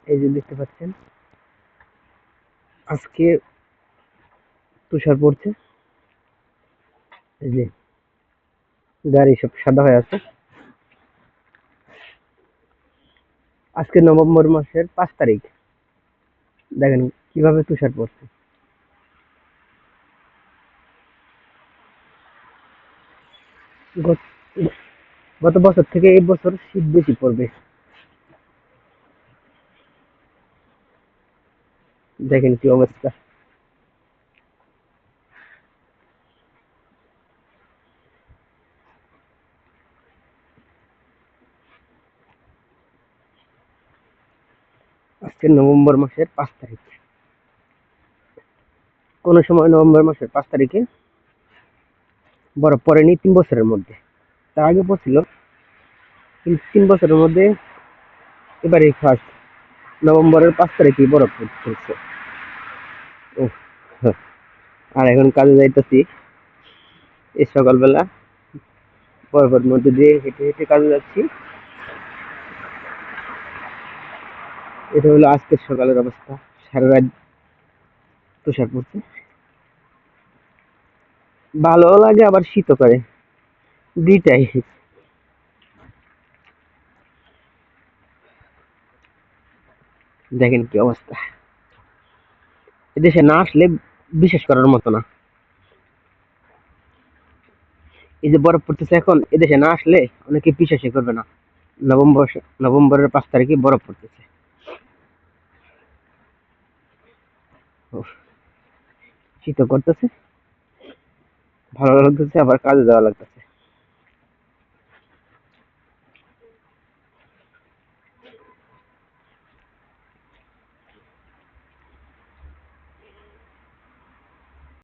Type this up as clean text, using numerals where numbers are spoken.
এই যে দেখতে পাচ্ছেন আজকে তুষার পড়ছে। এই যে গাড়ি সব সাদা হয়ে আছে। আজকে নভেম্বর মাসের 5 তারিখ। দেখেন কিভাবে তুষার পড়ছে। গত গত বছর থেকে এই বছর শীত বেশি পড়বে। দেখেন কি অবস্থা। আজকে নভেম্বর মাসের 5 তারিখ। কোন সময় নভেম্বর মাসের 5 তারিখে বরফ পড়েনি 3 বছরের মধ্যে। তার আগে পড়ছিল, কিন্তু 3 বছরের মধ্যে এবারে ফার্স্ট নভেম্বরের 5 তারিখে বরফ পড়ছে। ও, আর এখন কাজে যাইতেছি এই সকালবেলা বরফের মধ্যে দিয়ে হেঁটে হেঁটে কাজে যাচ্ছি। এটা হলো আজকের সকালের অবস্থা। সারা রাত তুষার পড়ছে। ভালো লাগে আবার শীতও করে, দুইটাই। দেখেন কি অবস্থা। এদেশে না আসলে বিশেষ করার মতো না। এই যে বরফ পড়তেছে এখন, এদেশে না আসলে অনেকে বিশ্বাসই করবে না। নভেম্বর নভেম্বরের 5 তারিখে বরফ পড়তেছে। উফ, শীতও করতেছে, ভালো লাগতেছে, আবার কাজে যাওয়া লাগতেছে।